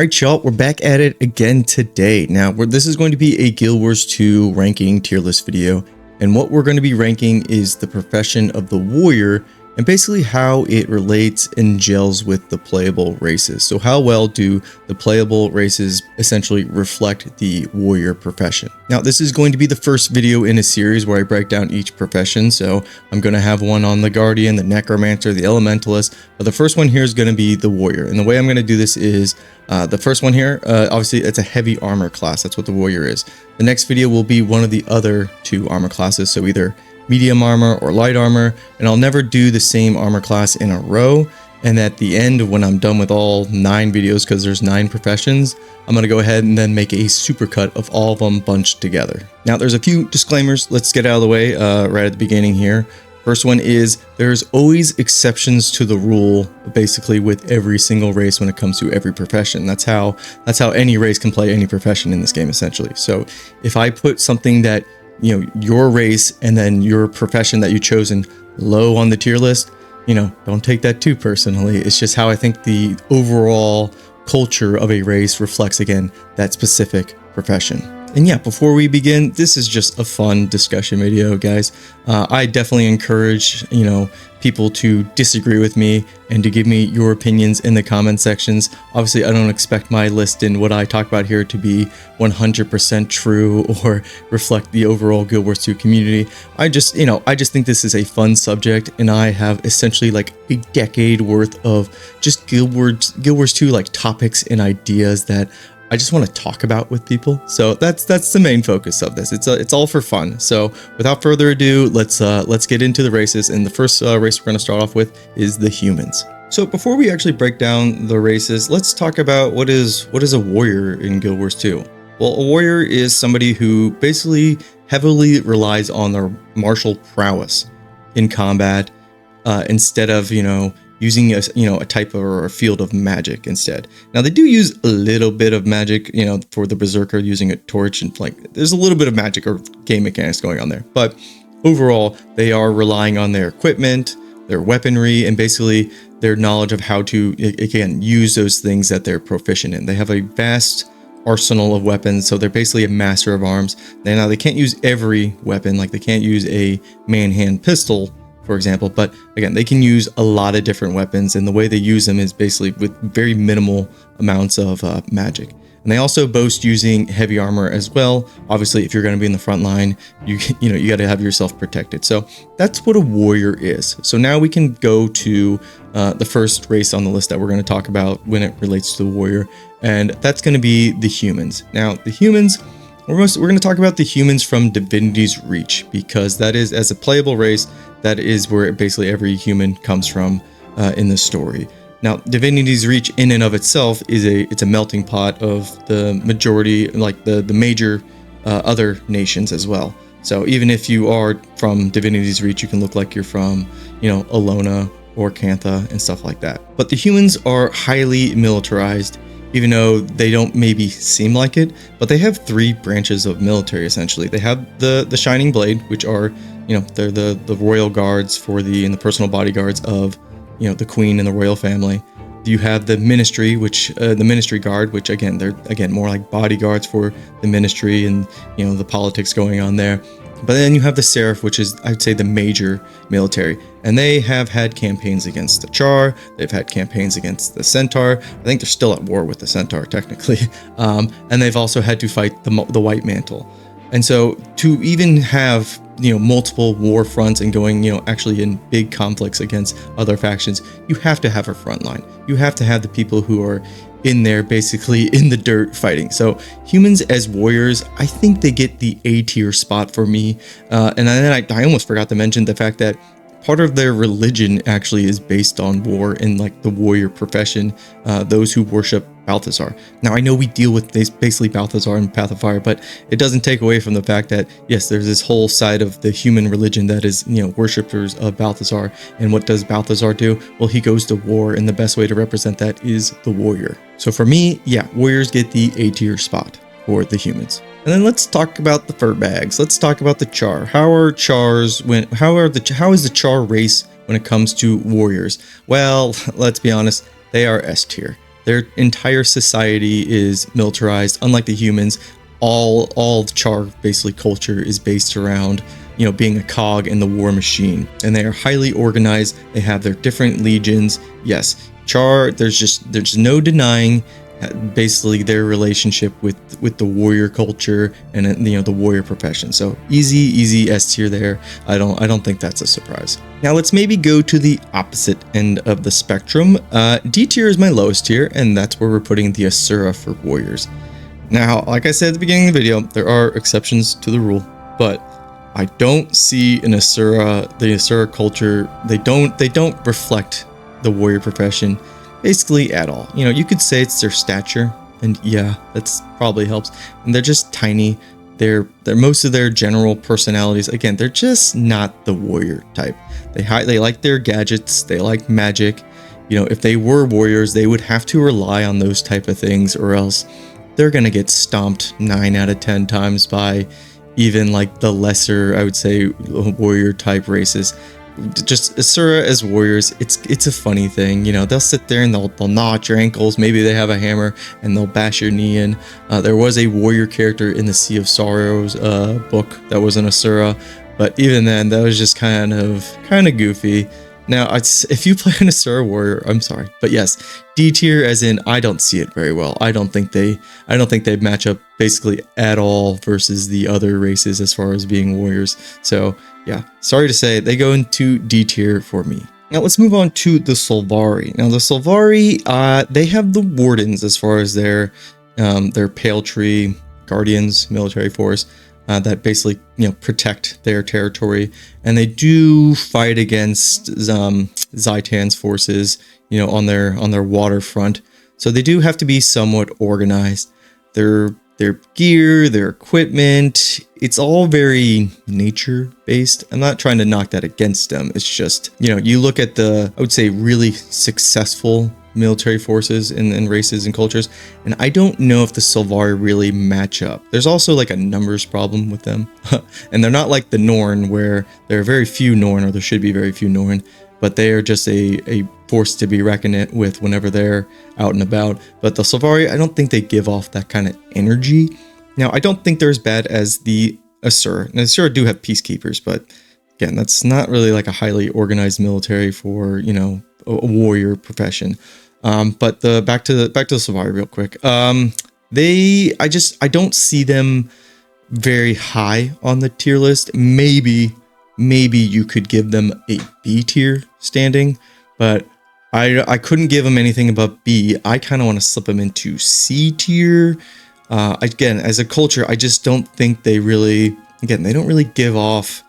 Alright y'all, we're back at it again today. Now, this is going to be a Guild Wars 2 ranking tier list video, and what we're going to be ranking is the profession of the warrior and basically how it relates and gels with the playable races. So how well do the playable races essentially reflect the warrior profession? Now, this is going to be the first video in a series where I break down each profession. So I'm going to have one on the Guardian, the Necromancer, the Elementalist, but the first one here is going to be the warrior. And the way I'm going to do this is the first one here, obviously it's a heavy armor class. That's what the warrior is. The next video will be one of the other two armor classes. So either medium armor or light armor, and I'll never do the same armor class in a row. And at the end, when I'm done with all 9 videos, because there's 9 professions, I'm going to go ahead and then make a supercut of all of them bunched together. Now, there's a few disclaimers. Let's get out of the way right at the beginning here. First one is there's always exceptions to the rule, basically with every single race when it comes to every profession. That's how any race can play any profession in this game, essentially. So if I put something that, you know, your race and then your profession that you've chosen low on the tier list, you know, don't take that too personally. It's just how I think the overall culture of a race reflects, again, that specific profession. And yeah, before we begin, this is just a fun discussion video, guys. I definitely encourage, you know, people to disagree with me and to give me your opinions in the comment sections. Obviously, I don't expect my list and what I talk about here to be 100% true or reflect the overall Guild Wars 2 community. I just think this is a fun subject, and I have essentially like a decade worth of just Guild Wars 2 like topics and ideas that I just want to talk about with people. So that's the main focus of this. It's all for fun. So without further ado, let's get into the races. And the first race we're going to start off with is the humans. So before we actually break down the races, let's talk about what is a warrior in Guild Wars 2. Well, a warrior is somebody who basically heavily relies on their martial prowess in combat instead of, you know, using a type or a field of magic instead. Now, they do use a little bit of magic, you know, for the berserker using a torch, and like there's a little bit of magic or game mechanics going on there. But overall, they are relying on their equipment, their weaponry, and basically their knowledge of how to, again, use those things that they're proficient in. They have a vast arsenal of weapons, so they're basically a master of arms. Now, they can't use every weapon, like they can't use a man-hand pistol, for example, but again, they can use a lot of different weapons, and the way they use them is basically with very minimal amounts of magic. And they also boast using heavy armor as well. Obviously, if you're going to be in the front line, you got to have yourself protected. So that's what a warrior is. So now we can go to the first race on the list that we're going to talk about when it relates to the warrior, and that's going to be the humans. Now, the humans, we're going to talk about the humans from Divinity's Reach, because that is, as a playable race, that is where basically every human comes from in the story. Now, Divinity's Reach in and of itself is it's a melting pot of the majority, like the major other nations as well. So even if you are from Divinity's Reach, you can look like you're from, you know, Alona or Cantha and stuff like that. But the humans are highly militarized, even though they don't maybe seem like it, but they have 3 branches of military, essentially. They have the Shining Blade, which are, you know, they're the royal guards and the personal bodyguards of, you know, the queen and the royal family. You have the ministry, which the ministry guard, which again, they're more like bodyguards for the ministry and, you know, the politics going on there. But then you have the Seraph, which is, I'd say, the major military. And they have had campaigns against the Charr. They've had campaigns against the Centaur. I think they're still at war with the Centaur, technically. And they've also had to fight the White Mantle. And so to even have, you know, multiple war fronts and going, you know, actually in big conflicts against other factions, you have to have a front line. You have to have the people who are in there basically in the dirt fighting. So humans as warriors, I think they get the A tier spot for me. And then I almost forgot to mention the fact that part of their religion actually is based on war and like the warrior profession, those who worship Balthazar. Now, I know we deal with basically Balthazar and Path of Fire, but it doesn't take away from the fact that, yes, there's this whole side of the human religion that is, you know, worshippers of Balthazar. And what does Balthazar do? Well, he goes to war, and the best way to represent that is the warrior. So for me, yeah, warriors get the A tier spot for the humans. And then let's talk about the fur bags. Let's talk about the Charr. How is the Charr race when it comes to warriors? Well, let's be honest, they are S tier. Their entire society is militarized, unlike the humans. All of Charr basically culture is based around, you know, being a cog in the war machine, and they are highly organized. They have their different legions. Yes, Charr, there's no denying basically their relationship with the warrior culture and, you know, the warrior profession. So easy S tier there. I don't think that's a surprise. Now let's maybe go to the opposite end of the spectrum. D tier is my lowest tier, and that's where we're putting the Asura for warriors. Now, like I said at the beginning of the video, there are exceptions to the rule, but I don't see the Asura culture. They don't reflect the warrior profession basically at all. You know, you could say it's their stature, and yeah, that's probably helps. And they're just tiny. They're most of their general personalities, again, they're just not the warrior type. They like their gadgets, they like magic. You know, if they were warriors, they would have to rely on those type of things, or else they're gonna get stomped 9 out of 10 times by even like the lesser, I would say, warrior type races. Just Asura as warriors, it's a funny thing. You know, they'll sit there and they'll gnaw at your ankles. Maybe they have a hammer and they'll bash your knee in. There was a warrior character in the Sea of Sorrows book that was an Asura, but even then, that was just kind of goofy. Now, if you play an Asura warrior, I'm sorry, but yes, D tier, as in I don't see it very well. I don't think they match up basically at all versus the other races as far as being warriors. So yeah, sorry to say, they go into D tier for me. Now let's move on to the Sylvari. Now the Sylvari, they have the Wardens as far as their Pale Tree Guardians military force. That basically, you know, protect their territory, and they do fight against Zaitan's forces, you know, on their waterfront. So they do have to be somewhat organized. Their gear, their equipment, it's all very nature based. I'm not trying to knock that against them. It's just, you know, you look at the, I would say, really successful military forces and races and cultures, and I don't know if the Sylvari really match up. There's also like a numbers problem with them, and they're not like the Norn, where there are very few Norn, or there should be very few Norn, but they are just a force to be reckoned with whenever they're out and about. But the Sylvari, I don't think they give off that kind of energy. Now, I don't think they're as bad as the Asura. And Asura do have peacekeepers, but again, that's not really like a highly organized military for, you know, a warrior profession. But back to the Sylvari real quick. I don't see them very high on the tier list. Maybe you could give them a B tier standing, but I couldn't give them anything above B. I kind of want to slip them into C tier. Again, as a culture, I just don't think they really, again, they don't really give off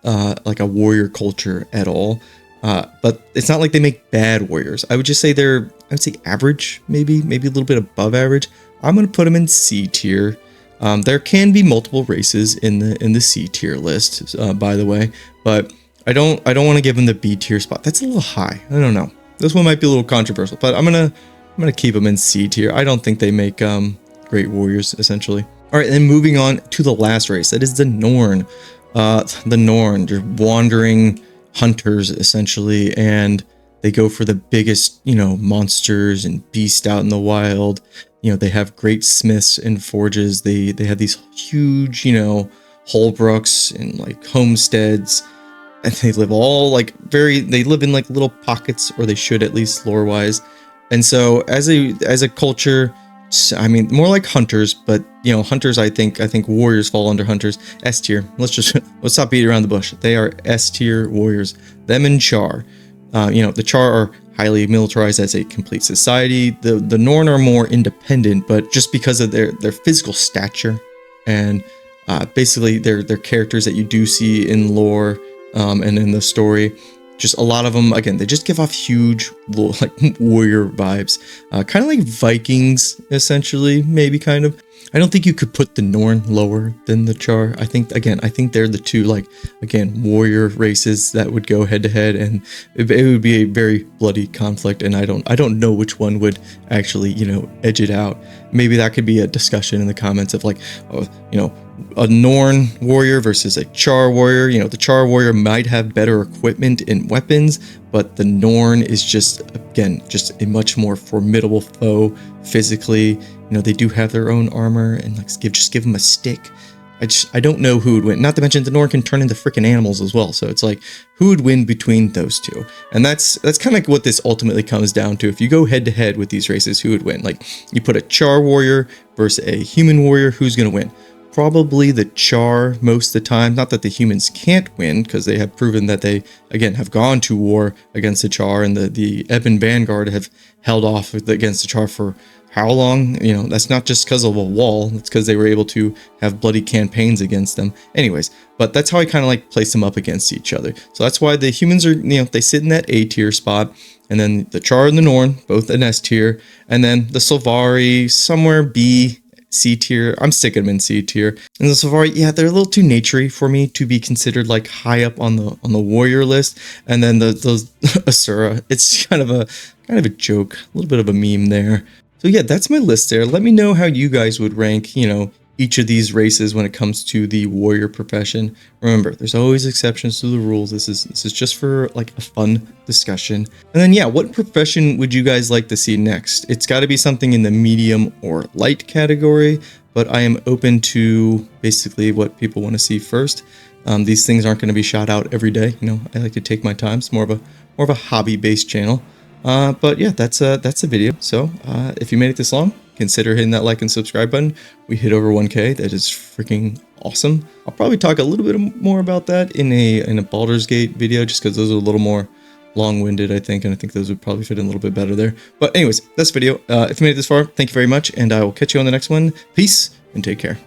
like a warrior culture at all. But it's not like they make bad warriors. I would just say I would say average, maybe a little bit above average. I'm going to put them in C tier. There can be multiple races in the C tier list, by the way, but I don't want to give them the B tier spot. That's a little high. I don't know. This one might be a little controversial, but I'm gonna keep them in C tier. I don't think they make great warriors, essentially. All right, then moving on to the last race, that is the Norn. The Norn, they're wandering hunters essentially, and they go for the biggest, you know, monsters and beasts out in the wild. You know, they have great smiths and forges. They have these huge, you know, Holbrooks and like homesteads, and they live all like they live in like little pockets, or they should, at least lore wise. And so as a culture, I mean, more like hunters, but you know, hunters, I think warriors fall under hunters. S tier. Let's stop beating around the bush. They are S tier warriors. Them and Charr. You know, the Charr are highly militarized as a complete society. The Norn are more independent, but just because of their physical stature and basically their characters that you do see in lore and in the story, just a lot of them, again, they just give off huge like warrior vibes, kind of like Vikings essentially, maybe kind of. I don't think you could put the Norn lower than the Charr. I think they're the two, like, again, warrior races that would go head to head, and it would be a very bloody conflict, and I don't know which one would actually, you know, edge it out. Maybe that could be a discussion in the comments of like, oh, you know, a Norn warrior versus a Charr warrior. You know, the Charr warrior might have better equipment and weapons, but the Norn is just, again, just a much more formidable foe physically. You know, they do have their own armor, and like just give them a stick. I don't know who would win. Not to mention the Norn can turn into freaking animals as well. So it's like, who would win between those two? And that's kind of what this ultimately comes down to. If you go head to head with these races, who would win? Like, you put a Charr warrior versus a human warrior, who's going to win? Probably the Charr most of the time. Not that the humans can't win, because they have proven that they, again, have gone to war against the Charr, and the Ebon Vanguard have held off against the Charr for how long? You know, that's not just because of a wall. It's because they were able to have bloody campaigns against them. Anyways, but that's how I kind of like place them up against each other. So that's why the humans are, you know, they sit in that A tier spot. And then the Charr and the Norn, both an S tier. And then the Sylvari, somewhere B, C tier. I'm sticking them in C tier. And the Sylvari, yeah, they're a little too naturey for me to be considered like high up on the warrior list. And then those Asura, it's kind of a joke, a little bit of a meme there. So yeah, that's my list there. Let me know how you guys would rank, you know, each of these races when it comes to the warrior profession. Remember, there's always exceptions to the rules. This is just for like a fun discussion. And then yeah, what profession would you guys like to see next? It's got to be something in the medium or light category, but I am open to basically what people want to see first. These things aren't going to be shot out every day. You know, I like to take my time. It's more of a hobby-based channel. But yeah, that's the video. So if you made it this long, consider hitting that like and subscribe button. We hit over 1K. That is freaking awesome. I'll probably talk a little bit more about that in a Baldur's Gate video, just because those are a little more long-winded, I think, and I think those would probably fit in a little bit better there. But anyways, that's the video. If you made it this far, thank you very much, and I will catch you on the next one. Peace and take care.